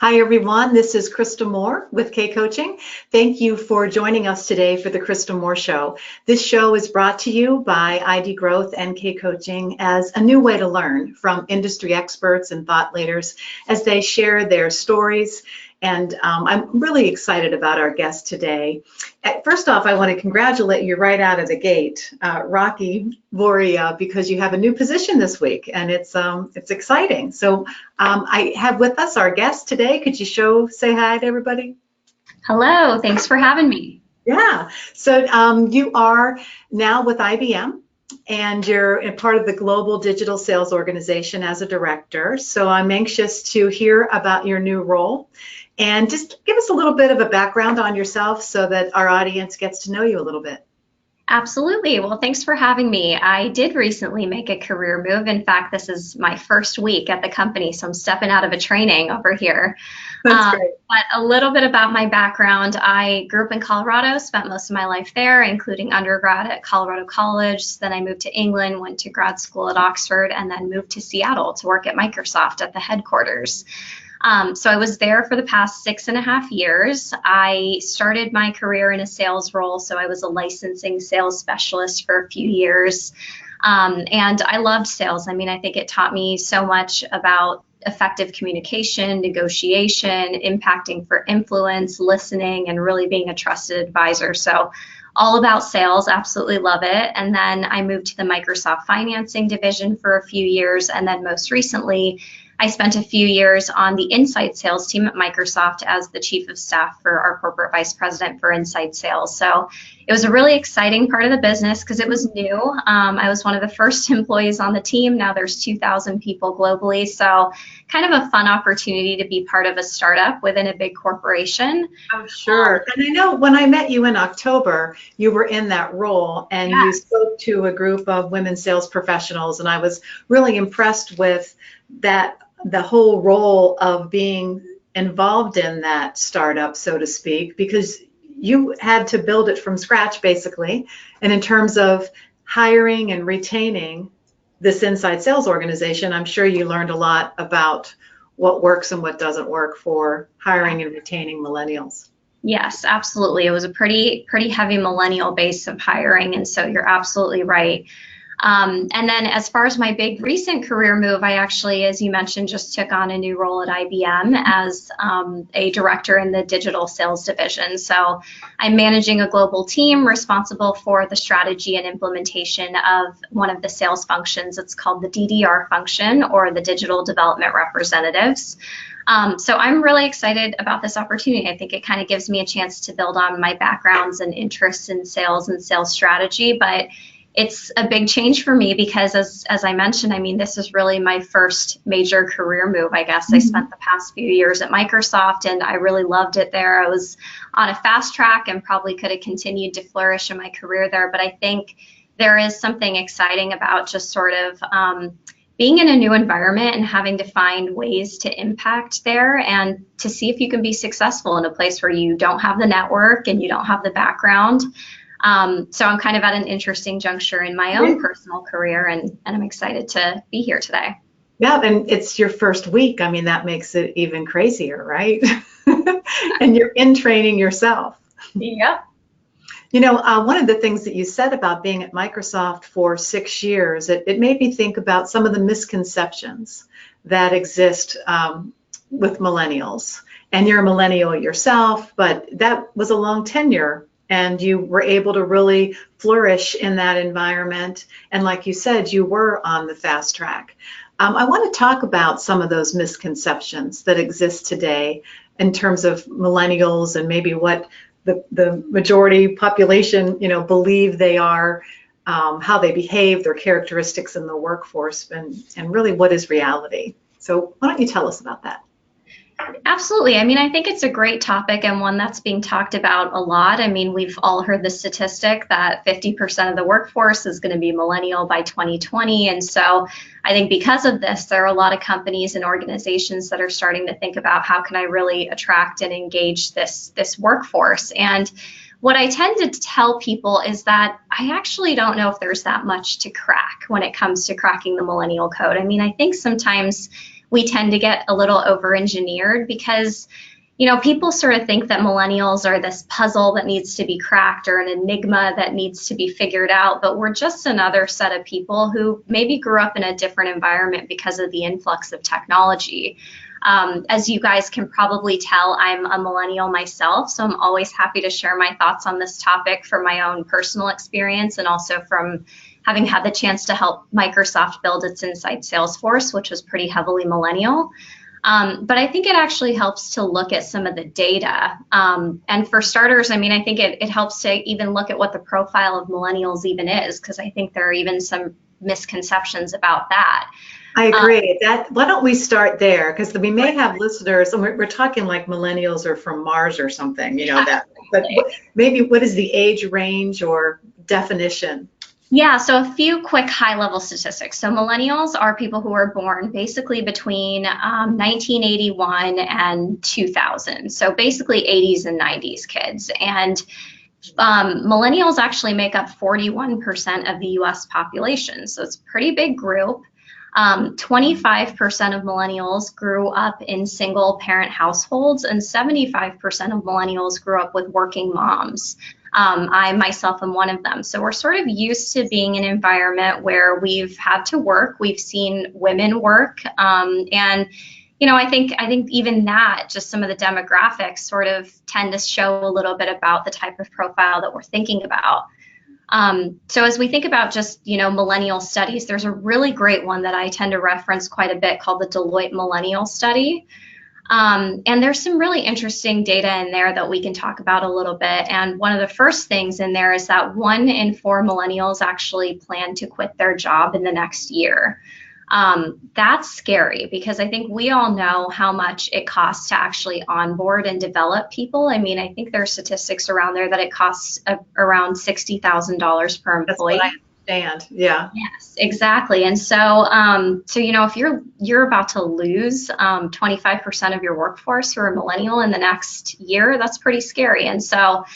Hi, everyone. This is Krista Moore with K Coaching. Thank you for joining us today for the Krista Moore Show. This show is brought to you by ID Growth and K Coaching as a new way to learn from industry experts and thought leaders as they share their stories. And I'm really excited about our guest today. First off, I want to congratulate you right out of the gate, Rakhi Voria, because you have a new position this week, and it's exciting. So I have with us our guest today. Could you say hi to everybody? Hello, thanks for having me. Yeah. So you are now with IBM, and you're a part of the Global Digital Sales Organization as a director. So I'm anxious to hear about your new role. And just give us a little bit of a background on yourself so that our audience gets to know you a little bit. Absolutely. Well, thanks for having me. I did recently make a career move. In fact, this is my first week at the company, so I'm stepping out of a training over here. That's great. But a little bit about my background. I grew up in Colorado, spent most of my life there, including undergrad at Colorado College. Then I moved to England, went to grad school at Oxford, and then moved to Seattle to work at Microsoft at the headquarters. So I was there for the past 6.5 years. I started my career in a sales role, so I was a licensing sales specialist for a few years. And I loved sales. I mean, I think it taught me so much about effective communication, negotiation, impacting for influence, listening, and really being a trusted advisor. So all about sales, absolutely love it. And then I moved to the Microsoft financing division for a few years. And then most recently, I spent a few years on the inside sales team at Microsoft as the chief of staff for our corporate vice president for inside sales. So it was a really exciting part of the business because it was new. I was one of the first employees on the team. Now there's 2,000 people globally. So kind of a fun opportunity to be part of a startup within a big corporation. Oh, sure. And I know when I met you in October, you were in that role and you spoke to a group of women sales professionals, and I was really impressed with that, the whole role of being involved in that startup, so to speak, because you had to build it from scratch, basically. And in terms of hiring and retaining this inside sales organization, I'm sure you learned a lot about what works and what doesn't work for hiring and retaining millennials. Yes, absolutely. It was a pretty heavy millennial base of hiring, and so you're absolutely right. And then as far as my big recent career move, I actually, as you mentioned, just took on a new role at IBM as a director in the digital sales division. So I'm managing a global team responsible for the strategy and implementation of one of the sales functions. It's called the DDR function, or the Digital Development Representatives. So I'm really excited about this opportunity. I think it kind of gives me a chance to build on my backgrounds and interests in sales and sales strategy, but it's a big change for me because as I mentioned, I mean, this is really my first major career move, I guess. I spent the past few years at Microsoft and I really loved it there. I was on a fast track and probably could have continued to flourish in my career there. But I think there is something exciting about just sort of being in a new environment and having to find ways to impact there and to see if you can be successful in a place where you don't have the network and you don't have the background. So I'm kind of at an interesting juncture in my own personal career, and I'm excited to be here today. Yeah, and it's your first week. I mean, that makes it even crazier, right? And you're in training yourself. Yeah. You know, one of the things that you said about being at Microsoft for 6 years, it made me think about some of the misconceptions that exist with millennials. And you're a millennial yourself, but that was a long tenure. And you were able to really flourish in that environment. And like you said, you were on the fast track. I want to talk about some of those misconceptions that exist today in terms of millennials and maybe what the majority population, you know, believe they are, how they behave, their characteristics in the workforce, and really what is reality. So why don't you tell us about that? Absolutely. I mean, I think it's a great topic and one that's being talked about a lot. I mean, we've all heard the statistic that 50% of the workforce is going to be millennial by 2020. And so I think because of this, there are a lot of companies and organizations that are starting to think about how can I really attract and engage this workforce. And what I tend to tell people is that I actually don't know if there's that much to crack when it comes to cracking the millennial code. I mean, I think sometimes we tend to get a little over-engineered because, people sort of think that millennials are this puzzle that needs to be cracked or an enigma that needs to be figured out, but we're just another set of people who maybe grew up in a different environment because of the influx of technology. As you guys can probably tell, I'm a millennial myself, so I'm always happy to share my thoughts on this topic from my own personal experience and also from having had the chance to help Microsoft build its inside sales force, which was pretty heavily millennial. But I think it actually helps to look at some of the data. And for starters, I think it helps to even look at what the profile of millennials even is, because I think there are even some misconceptions about that. I agree. Why don't we start there? Because we may have listeners, and we're talking like millennials are from Mars or something, that. But maybe what is the age range or definition? Yeah, so a few quick high-level statistics. So millennials are people who were born basically between 1981 and 2000. So basically 80s and 90s kids. And millennials actually make up 41% of the US population. So it's a pretty big group. 25% of millennials grew up in single parent households, and 75% of millennials grew up with working moms. I myself am one of them. So we're sort of used to being in an environment where we've had to work. We've seen women work. And, I think even that, just some of the demographics sort of tend to show a little bit about the type of profile that we're thinking about. So as we think about just, millennial studies, there's a really great one that I tend to reference quite a bit called the Deloitte Millennial Study. And there's some really interesting data in there that we can talk about a little bit. And one of the first things in there is that 1 in 4 millennials actually plan to quit their job in the next year. That's scary because I think we all know how much it costs to actually onboard and develop people. I think there's statistics around there that it costs around $60,000 per employee. That's what I understand. Yeah. Yes, exactly. And so, if you're about to lose 25% of your workforce who are millennial in the next year, that's pretty scary. And so,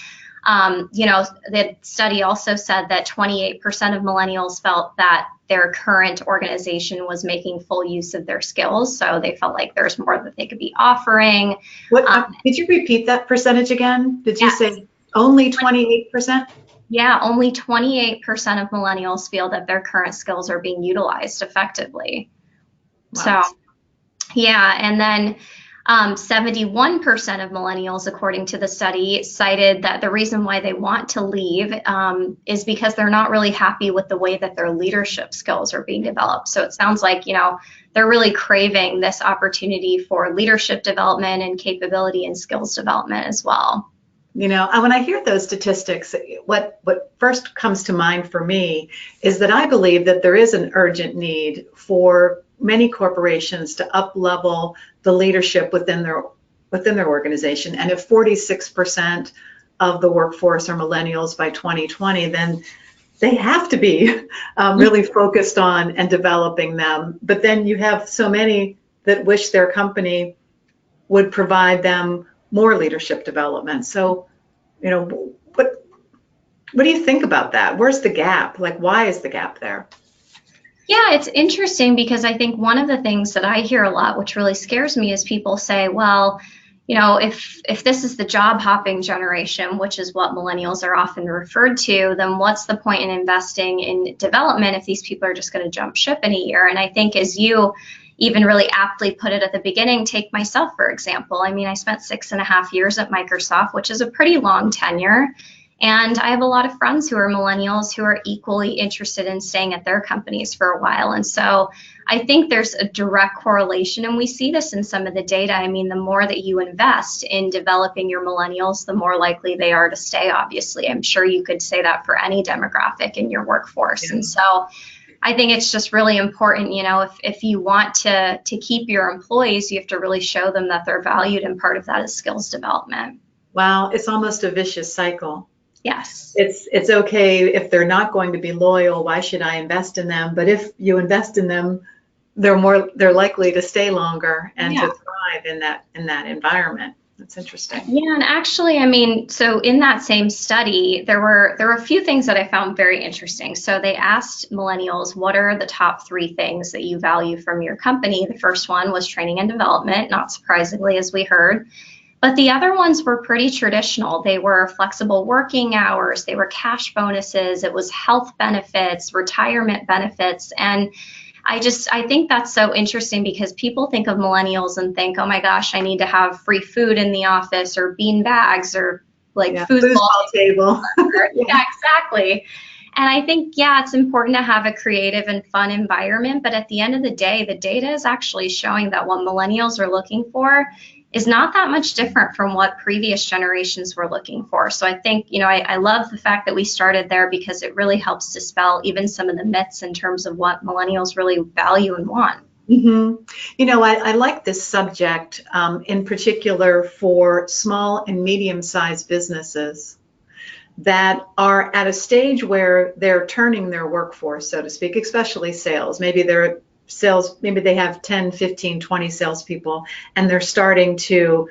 the study also said that 28% of millennials felt that their current organization was making full use of their skills. So they felt like there's more that they could be offering. Did you repeat that percentage again? Did you say only 28%? Yeah, only 28% of millennials feel that their current skills are being utilized effectively. Wow. So, yeah, and then 71% of millennials, according to the study, cited that the reason why they want to leave is because they're not really happy with the way that their leadership skills are being developed. So it sounds like, they're really craving this opportunity for leadership development and capability and skills development as well. When I hear those statistics, what first comes to mind for me is that I believe that there is an urgent need for many corporations to up-level the leadership within their organization. And if 46% of the workforce are millennials by 2020, then they have to be really focused on and developing them. But then you have so many that wish their company would provide them more leadership development. So, what do you think about that? Where's the gap? Like, why is the gap there? Yeah, it's interesting because I think one of the things that I hear a lot, which really scares me, is people say, well, if this is the job hopping generation, which is what millennials are often referred to, then what's the point in investing in development if these people are just going to jump ship in a year? And I think as you even really aptly put it at the beginning, take myself, for example. I spent 6.5 years at Microsoft, which is a pretty long tenure. And I have a lot of friends who are millennials who are equally interested in staying at their companies for a while. And so I think there's a direct correlation, and we see this in some of the data. The more that you invest in developing your millennials, the more likely they are to stay, obviously. I'm sure you could say that for any demographic in your workforce. Yeah. And so I think it's just really important, if you want to keep your employees, you have to really show them that they're valued, and part of that is skills development. Wow, it's almost a vicious cycle. Yes. It's okay if they're not going to be loyal. Why should I invest in them? But if you invest in them, they're likely to stay longer and to thrive in that environment. That's interesting. Yeah, and actually, I mean, so in that same study, there were a few things that I found very interesting. So they asked millennials, what are the top 3 things that you value from your company? The first one was training and development, not surprisingly, as we heard. But the other ones were pretty traditional. They were flexible working hours, they were cash bonuses, it was health benefits, retirement benefits, and I think that's so interesting because people think of millennials and think, oh my gosh, I need to have free food in the office or bean bags or like foosball table. Yeah, exactly. And I think, yeah, it's important to have a creative and fun environment. But at the end of the day, the data is actually showing that what millennials are looking for is not that much different from what previous generations were looking for. So I think, I love the fact that we started there because it really helps dispel even some of the myths in terms of what millennials really value and want. I like this subject in particular for small and medium-sized businesses that are at a stage where they're turning their workforce, so to speak, especially sales. Maybe they have 10, 15, 20 salespeople, and they're starting to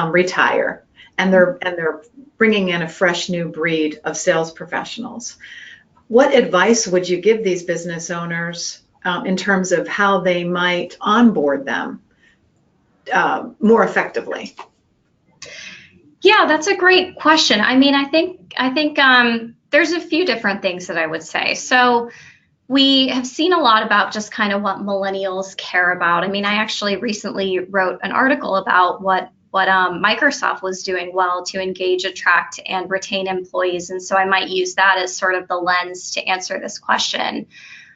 retire, and they're bringing in a fresh new breed of sales professionals. What advice would you give these business owners in terms of how they might onboard them more effectively? Yeah, that's a great question. I mean, I think there's a few different things that I would say. So we have seen a lot about just kind of what millennials care about. I mean, I actually recently wrote an article about what Microsoft was doing well to engage, attract, and retain employees. And so I might use that as sort of the lens to answer this question.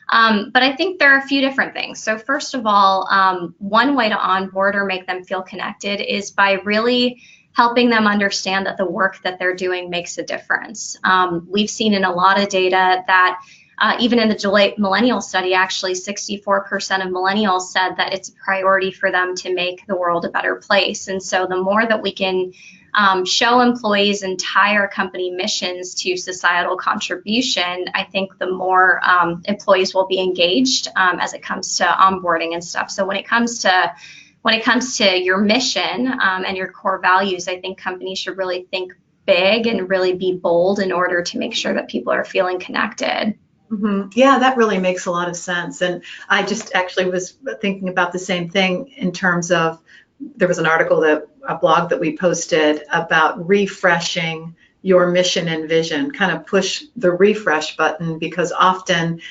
But I think there are a few different things. So first of all, one way to onboard or make them feel connected is by really helping them understand that the work that they're doing makes a difference. We've seen in a lot of data that even in the Deloitte Millennial study, actually 64% of millennials said that it's a priority for them to make the world a better place. And so the more that we can show employees and tie our company missions to societal contribution, I think the more employees will be engaged as it comes to onboarding and stuff. So when it comes to your mission and your core values, I think companies should really think big and really be bold in order to make sure that people are feeling connected. Yeah, that really makes a lot of sense. And I just actually was thinking about the same thing in terms of, there was an article, a blog that we posted about refreshing your mission and vision, kind of push the refresh button, because often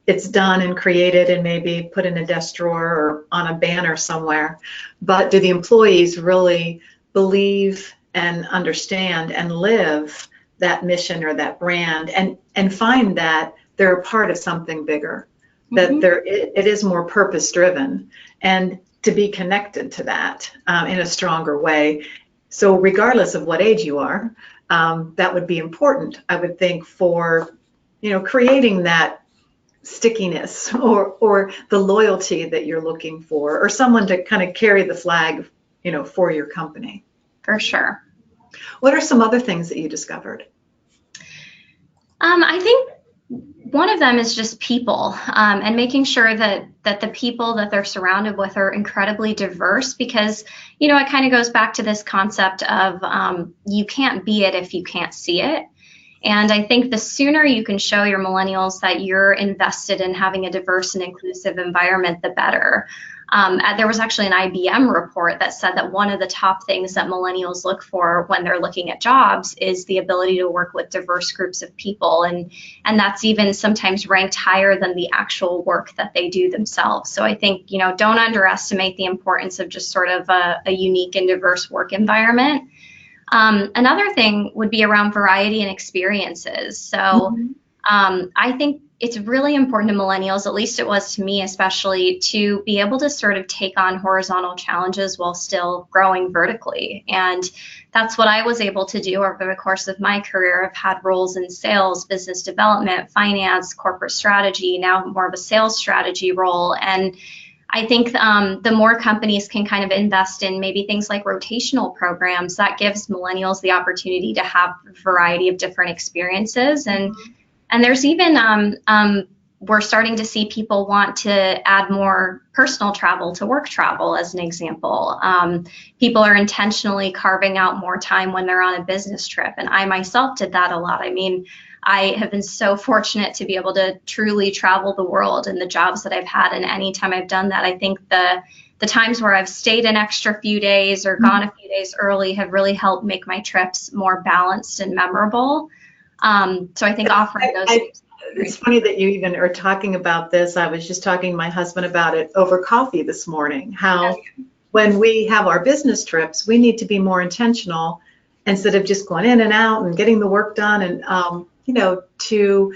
it's done and created and maybe put in a desk drawer or on a banner somewhere. But do the employees really believe and understand and live that mission or that brand, and find that they're a part of something bigger, that it is more purpose driven, and to be connected to that in a stronger way. So regardless of what age you are, that would be important, I would think, for creating that stickiness or the loyalty that you're looking for, or someone to kind of carry the flag for your company. For sure. What are some other things that you discovered? I think one of them is just people, and making sure that the people that they're surrounded with are incredibly diverse, because it kind of goes back to this concept of you can't be it if you can't see it. And I think the sooner you can show your millennials that you're invested in having a diverse and inclusive environment, the better. There was actually an IBM report that said that one of the top things that millennials look for when they're looking at jobs is the ability to work with diverse groups of people. And that's even sometimes ranked higher than the actual work that they do themselves. So I think, don't underestimate the importance of just sort of a unique and diverse work environment. Another thing would be around variety and experiences. So I think it's really important to millennials, at least it was to me especially, to be able to sort of take on horizontal challenges while still growing vertically. And that's what I was able to do over the course of my career. I've had roles in sales, business development, finance, corporate strategy, now more of a sales strategy role. And I think the more companies can kind of invest in maybe things like rotational programs, that gives millennials the opportunity to have a variety of different experiences. And there's even we're starting to see people want to add more personal travel to work travel, as an example. People are intentionally carving out more time when they're on a business trip. And I myself did that a lot. I mean, I have been so fortunate to be able to truly travel the world in the jobs that I've had. And anytime I've done that, I think the times where I've stayed an extra few days or gone a few days early have really helped make my trips more balanced and memorable. So I think offering those. It's funny that you even are talking about this. I was just talking to my husband about it over coffee this morning, how when we have our business trips, we need to be more intentional instead of just going in and out and getting the work done, and, to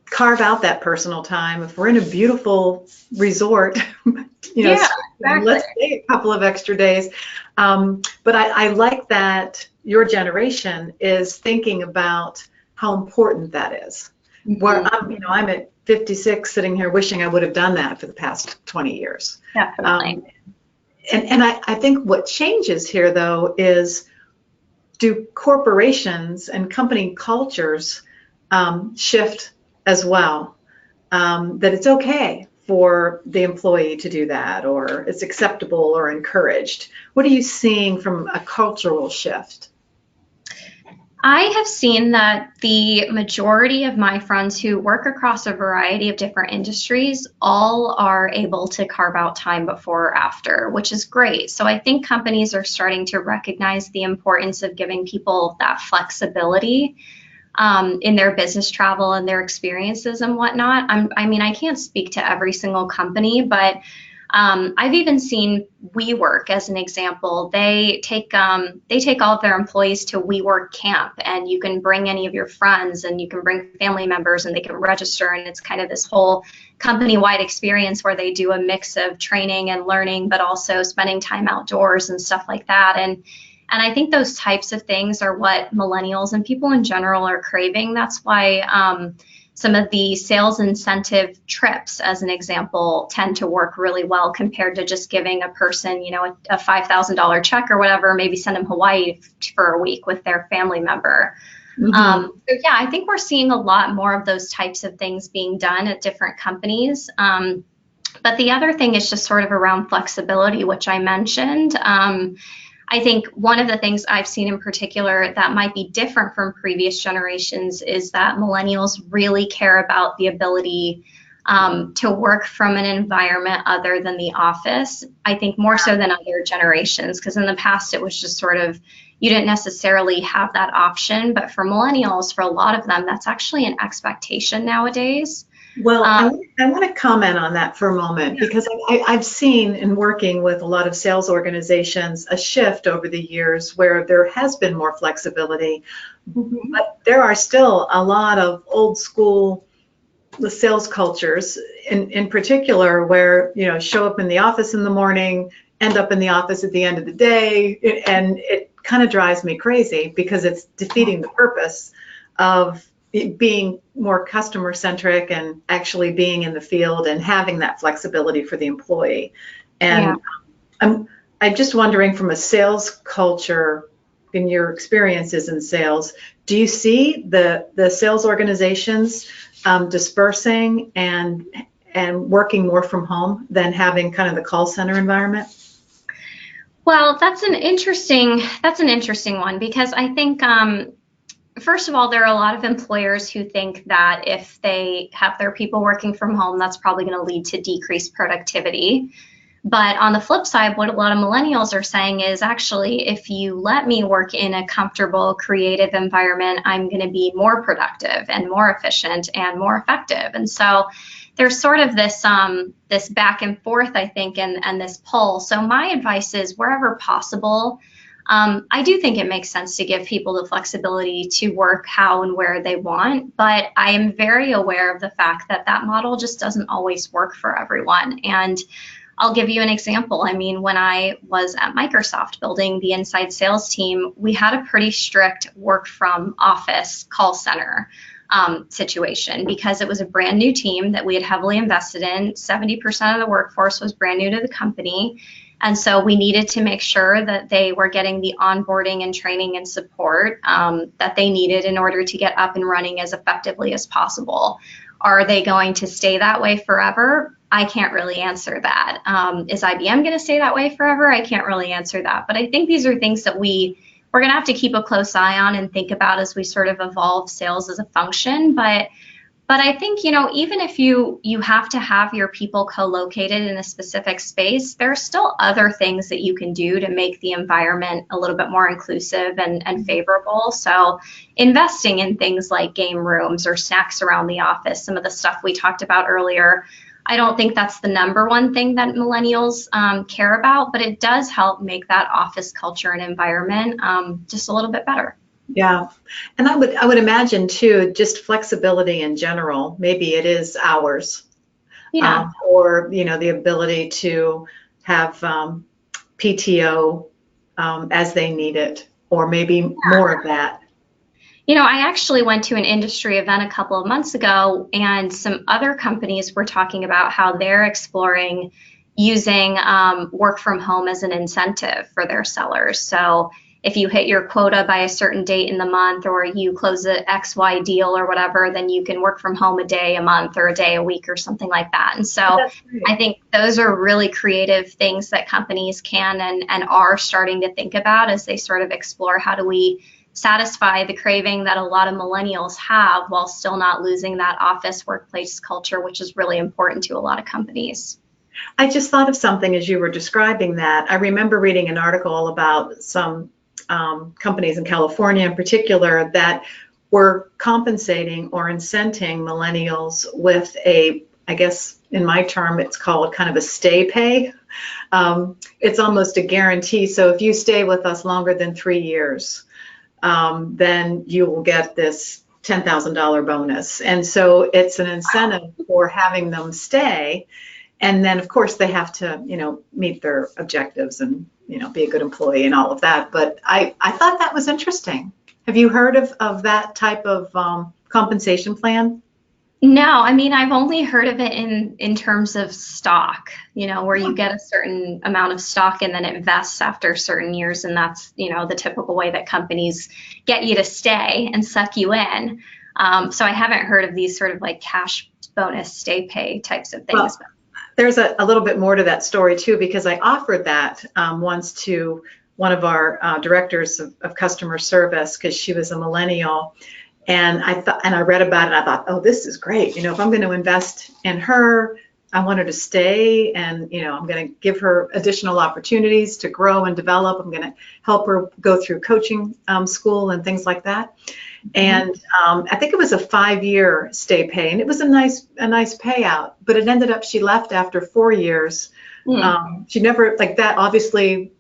carve out that personal time. If we're in a beautiful resort, Exactly. let's stay a couple of extra days. But I like that your generation is thinking about how important that is. Where I'm at 56, sitting here wishing I would have done that for the past 20 years. Definitely. And I think what changes here, though, is do corporations and company cultures shift as well? That it's okay for the employee to do that, or it's acceptable or encouraged. What are you seeing from a cultural shift? I have seen that the majority of my friends who work across a variety of different industries all are able to carve out time before or after, which is great. So I think companies are starting to recognize the importance of giving people that flexibility in their business travel and their experiences and whatnot. I can't speak to every single company, but I've even seen WeWork as an example. They take all of their employees to WeWork camp, and you can bring any of your friends and you can bring family members and they can register, and it's kind of this whole company-wide experience where they do a mix of training and learning, but also spending time outdoors and stuff like that. And I think those types of things are what millennials and people in general are craving. That's why some of the sales incentive trips, as an example, tend to work really well compared to just giving a person, a $5,000 check or whatever, maybe send them Hawaii for a week with their family member. I think we're seeing a lot more of those types of things being done at different companies. But the other thing is just sort of around flexibility, which I mentioned. I think one of the things I've seen in particular that might be different from previous generations is that millennials really care about the ability to work from an environment other than the office. I think more so than other generations, because in the past it was just sort of, you didn't necessarily have that option. But for millennials, for a lot of them, that's actually an expectation nowadays. Well, I want to comment on that for a moment, because I've seen in working with a lot of sales organizations a shift over the years where there has been more flexibility, but there are still a lot of old school sales cultures in particular where, show up in the office in the morning, end up in the office at the end of the day, and it kind of drives me crazy because it's defeating the purpose of being more customer centric and actually being in the field and having that flexibility for the employee. And I'm just wondering, from a sales culture, in your experiences in sales, do you see the sales organizations dispersing and working more from home than having kind of the call center environment? Well, that's an interesting one, because I think first of all, there are a lot of employers who think that if they have their people working from home, that's probably going to lead to decreased productivity. But on the flip side, what a lot of millennials are saying is, actually, if you let me work in a comfortable, creative environment, I'm going to be more productive and more efficient and more effective. And so there's sort of this this back and forth, I think, and this pull. So my advice is, wherever possible, I do think it makes sense to give people the flexibility to work how and where they want, but I am very aware of the fact that that model just doesn't always work for everyone. And I'll give you an example. I mean, when I was at Microsoft building the inside sales team, we had a pretty strict work from office call center situation, because it was a brand new team that we had heavily invested in. 70% of the workforce was brand new to the company. And so we needed to make sure that they were getting the onboarding and training and support that they needed in order to get up and running as effectively as possible. Are they going to stay that way forever? I can't really answer that. Is IBM going to stay that way forever? I can't really answer that. But I think these are things that we're going to have to keep a close eye on and think about as we sort of evolve sales as a function. But I think, even if you have to have your people co-located in a specific space, there are still other things that you can do to make the environment a little bit more inclusive and favorable. So investing in things like game rooms or snacks around the office, some of the stuff we talked about earlier, I don't think that's the number one thing that millennials care about, but it does help make that office culture and environment just a little bit better. Yeah, and I would imagine too, just flexibility in general. Maybe it is hours, Yeah. or the ability to have PTO as they need it, or maybe more of that. I actually went to an industry event a couple of months ago, and some other companies were talking about how they're exploring using work from home as an incentive for their sellers. So if you hit your quota by a certain date in the month, or you close an XY deal or whatever, then you can work from home a day a month or a day a week or something like that. And so I think those are really creative things that companies can and are starting to think about as they sort of explore how do we satisfy the craving that a lot of millennials have while still not losing that office workplace culture, which is really important to a lot of companies. I just thought of something as you were describing that. I remember reading an article about some companies in California in particular that were compensating or incenting millennials with I guess in my term, it's called kind of a stay pay. It's almost a guarantee. So if you stay with us longer than 3 years, then you will get this $10,000 bonus. And so it's an incentive for having them stay. And then, of course, they have to, meet their objectives and, be a good employee and all of that. But I thought that was interesting. Have you heard of that type of compensation plan? No, I mean, I've only heard of it in terms of stock, where you get a certain amount of stock and then it vests after certain years. And that's, the typical way that companies get you to stay and suck you in. So I haven't heard of these sort of like cash bonus stay pay types of things. Well, there's a little bit more to that story too, because I offered that once to one of our directors of customer service, because she was a millennial. And I read about it. I thought, oh, this is great. If I'm going to invest in her, I want her to stay, and I'm going to give her additional opportunities to grow and develop. I'm going to help her go through coaching school and things like that. And I think it was a 5-year stay pay, and it was a nice payout. But it ended up she left after 4 years. She never, like, that obviously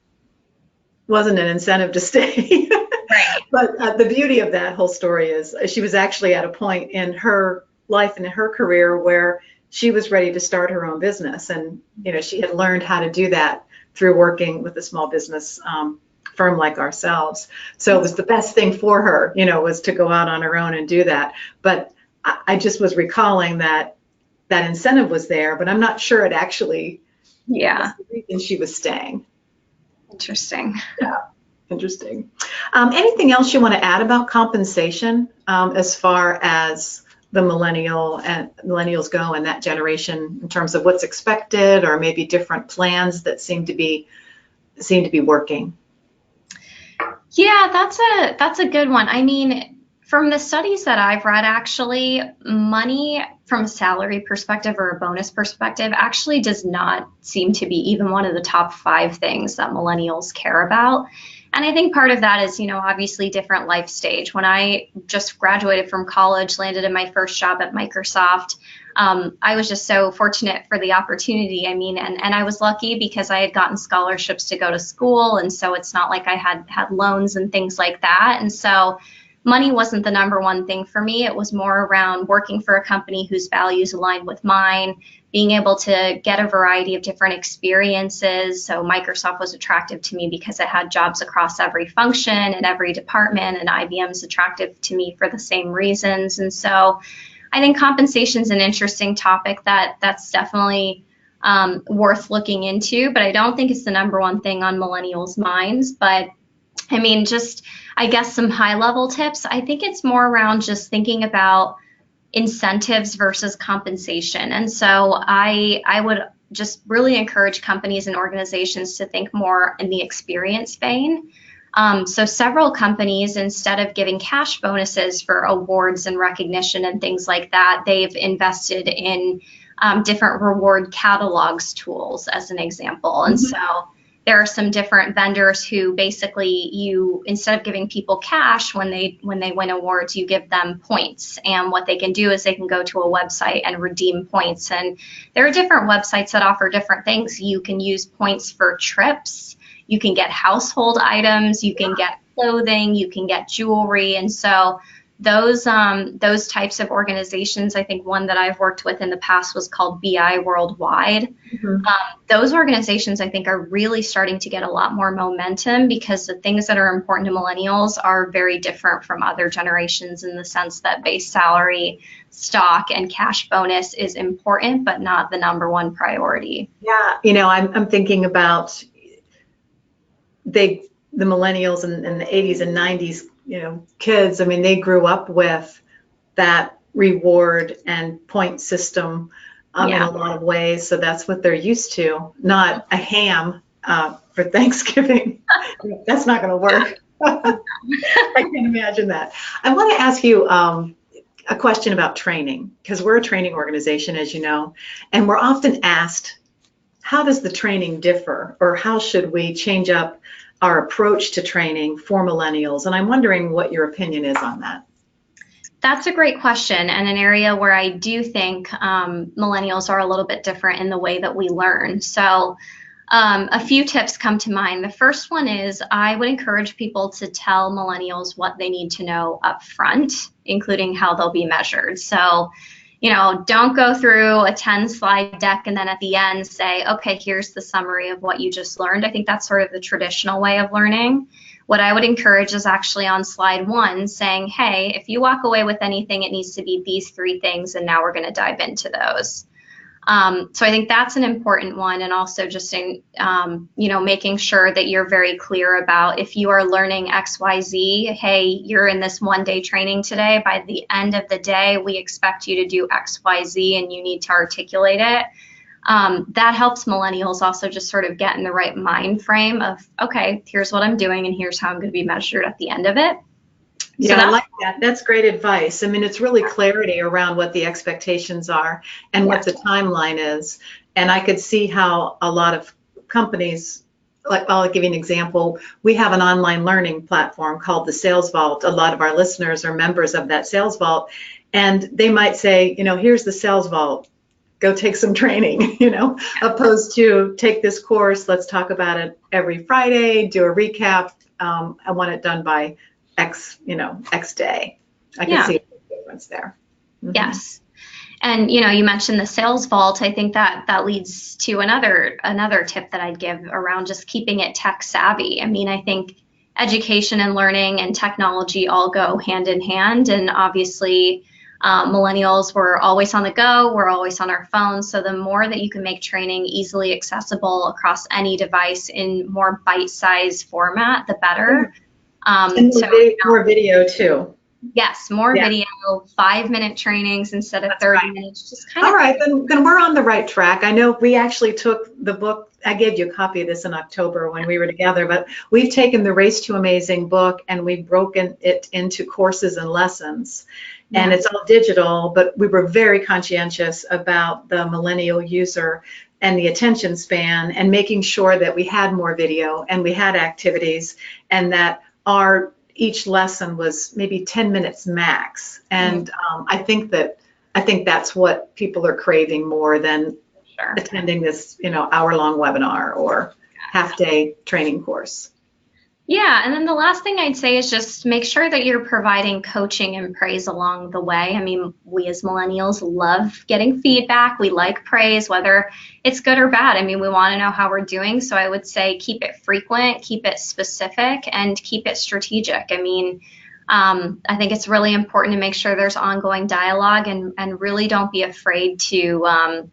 wasn't an incentive to stay. Right. But the beauty of that whole story is she was actually at a point in her life and in her career where she was ready to start her own business. And, she had learned how to do that through working with a small business firm like ourselves. So it was the best thing for her, was to go out on her own and do that. But I just was recalling that incentive was there, but I'm not sure it actually was the reason she was staying. Interesting. Yeah. Interesting. Anything else you want to add about compensation as far as the millennials go and that generation in terms of what's expected, or maybe different plans that seem to be working? Yeah, that's a good one. I mean, from the studies that I've read, actually, money from a salary perspective or a bonus perspective actually does not seem to be even one of the top 5 things that millennials care about. And I think part of that is, obviously different life stage. When I just graduated from college, landed in my first job at Microsoft, I was just so fortunate for the opportunity. I mean, and I was lucky because I had gotten scholarships to go to school. And so it's not like I had loans and things like that. And so money wasn't the number one thing for me. It was more around working for a company whose values aligned with mine, being able to get a variety of different experiences. So Microsoft was attractive to me because it had jobs across every function and every department, and IBM is attractive to me for the same reasons. And so I think compensation is an interesting topic that's definitely worth looking into, but I don't think it's the number one thing on millennials' minds. But I mean, just, I guess, some high level tips. I think it's more around just thinking about incentives versus compensation. And so I would just really encourage companies and organizations to think more in the experience vein. So several companies, instead of giving cash bonuses for awards and recognition and things like that, they've invested in different reward catalogs tools, as an example. And so there are some different vendors who basically, you, instead of giving people cash when they win awards, you give them points. And what they can do is they can go to a website and redeem points. And there are different websites that offer different things. You can use points for trips. You can get household items. You can get clothing. You can get jewelry. And so those types of organizations, I think one that I've worked with in the past was called BI Worldwide. Those organizations, I think, are really starting to get a lot more momentum, because the things that are important to millennials are very different from other generations, in the sense that base salary, stock, and cash bonus is important, but not the number one priority. Yeah, I'm thinking about the millennials in the 80s and 90s, kids. I mean, they grew up with that reward and point system in a lot of ways. So that's what they're used to, not a ham for Thanksgiving. That's not going to work. I can imagine that. I want to ask you a question about training, because we're a training organization, as you know, and we're often asked, how does the training differ, or how should we change up our approach to training for millennials? And I'm wondering what your opinion is on that. That's a great question, and an area where I do think millennials are a little bit different in the way that we learn. So a few tips come to mind. The first one is, I would encourage people to tell millennials what they need to know up front, including how they'll be measured. So, don't go through a 10-slide deck and then at the end say, okay, here's the summary of what you just learned. I think that's sort of the traditional way of learning. What I would encourage is actually on slide 1 saying, hey, if you walk away with anything, it needs to be these 3 things, and now we're going to dive into those. So I think that's an important one, and also just in, making sure that you're very clear about, if you are learning XYZ, hey, you're in this 1-day training today. By the end of the day, we expect you to do XYZ, and you need to articulate it. That helps millennials also just sort of get in the right mind frame of, okay, here's what I'm doing, and here's how I'm going to be measured at the end of it. Yeah, I like that. That's great advice. I mean, it's really clarity around what the expectations are and what the timeline is. And I could see how a lot of companies, like, I'll give you an example. We have an online learning platform called the Sales Vault. A lot of our listeners are members of that Sales Vault. And they might say, here's the Sales Vault. Go take some training, opposed to take this course. Let's talk about it every Friday, do a recap. I want it done by X day. I can see a difference there. Yes. And, you mentioned the Sales Vault. I think that leads to another tip that I'd give around just keeping it tech savvy. I mean, I think education and learning and technology all go hand in hand. And obviously, millennials, we're always on the go. We're always on our phones. So the more that you can make training easily accessible across any device in more bite-sized format, the better. And more video too. Yes, more video, 5-minute trainings instead of 30 minutes. Just kind of. All right, then we're on the right track. I know we actually took the book. I gave you a copy of this in October when we were together, but we've taken the Race to Amazing book and we've broken it into courses and lessons. And it's all digital, but we were very conscientious about the millennial user and the attention span, and making sure that we had more video and we had activities, and that each lesson was maybe 10 minutes max. And I think that's what people are craving more than attending this, hour-long webinar or half-day training course. Yeah, and then the last thing I'd say is just make sure that you're providing coaching and praise along the way. I mean, we as millennials love getting feedback. We like praise, whether it's good or bad. I mean, we want to know how we're doing. So I would say keep it frequent, keep it specific, and keep it strategic. I mean, I think it's really important to make sure there's ongoing dialogue, and really don't be afraid to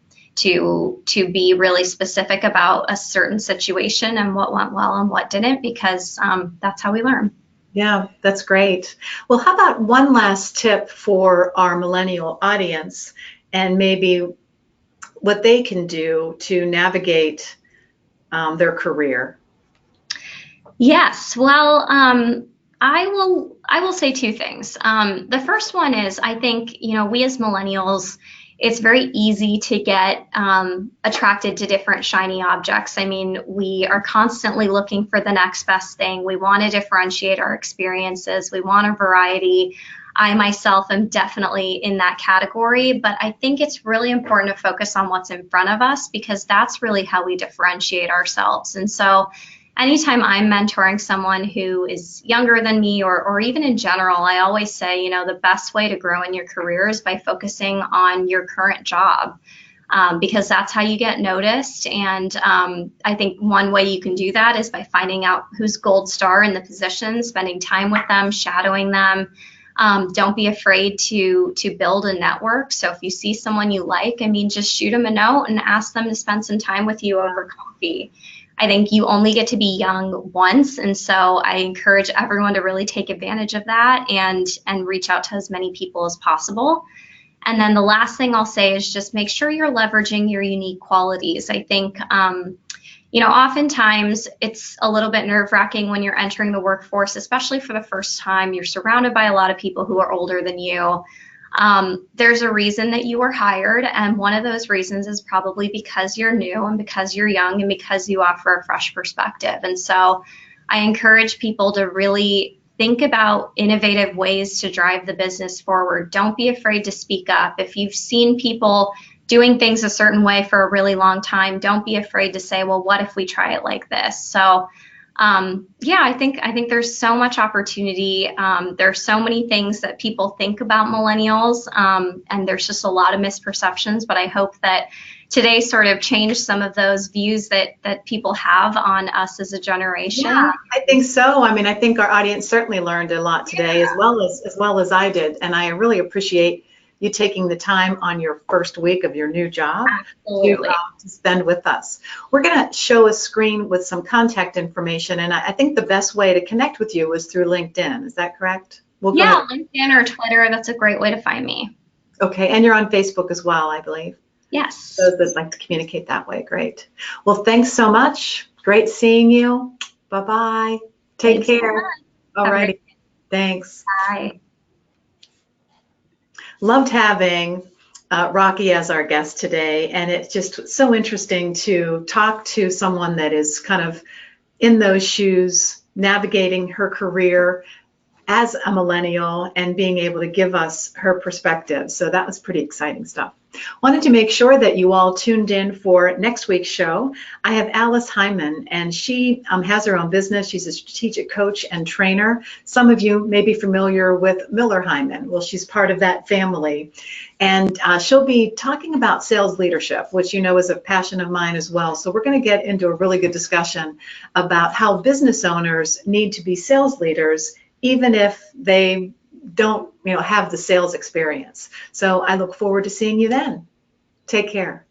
be really specific about a certain situation and what went well and what didn't, because that's how we learn. Yeah, that's great. Well, how about one last tip for our millennial audience and maybe what they can do to navigate their career? Yes, well, I will say two things. The first one is I think, we as millennials, it's very easy to get attracted to different shiny objects. I mean, we are constantly looking for the next best thing. We want to differentiate our experiences. We want a variety. I myself am definitely in that category, but I think it's really important to focus on what's in front of us because that's really how we differentiate ourselves. And so anytime I'm mentoring someone who is younger than me or even in general, I always say, the best way to grow in your career is by focusing on your current job. Because that's how you get noticed. And I think one way you can do that is by finding out who's gold star in the position, spending time with them, shadowing them. Don't be afraid to build a network. So if you see someone you like, just shoot them a note and ask them to spend some time with you over coffee. I think you only get to be young once, and so I encourage everyone to really take advantage of that and reach out to as many people as possible. And then the last thing I'll say is just make sure you're leveraging your unique qualities. I think, oftentimes it's a little bit nerve-wracking when you're entering the workforce, especially for the first time. You're surrounded by a lot of people who are older than you. There's a reason that you were hired, and one of those reasons is probably because you're new and because you're young and because you offer a fresh perspective. And so I encourage people to really think about innovative ways to drive the business forward. Don't be afraid to speak up. If you've seen people doing things a certain way for a really long time, don't be afraid to say, well, what if we try it like this? So I think there's so much opportunity. There's so many things that people think about millennials, and there's just a lot of misperceptions. But I hope that today sort of changed some of those views that people have on us as a generation. Yeah, I think so. I think our audience certainly learned a lot today, as well as I did, and I really appreciate you taking the time on your first week of your new job to spend with us. We're going to show a screen with some contact information, and I think the best way to connect with you is through LinkedIn. Is that correct? LinkedIn or Twitter, that's a great way to find me. Okay, and you're on Facebook as well, I believe. Yes. Those that like to communicate that way, great. Well, thanks so much. Great seeing you. Bye-bye. Take care. All righty. Thanks. Bye. Loved having Rakhi as our guest today, and it's just so interesting to talk to someone that is kind of in those shoes, navigating her career as a millennial and being able to give us her perspective. So that was pretty exciting stuff. Wanted to make sure that you all tuned in for next week's show. I have Alice Hyman, and she has her own business. She's a strategic coach and trainer. Some of you may be familiar with Miller Hyman. Well, she's part of that family. And she'll be talking about sales leadership, which you know is a passion of mine as well. So we're going to get into a really good discussion about how business owners need to be sales leaders, even if they don't have the sales experience. So I look forward to seeing you then. Take care.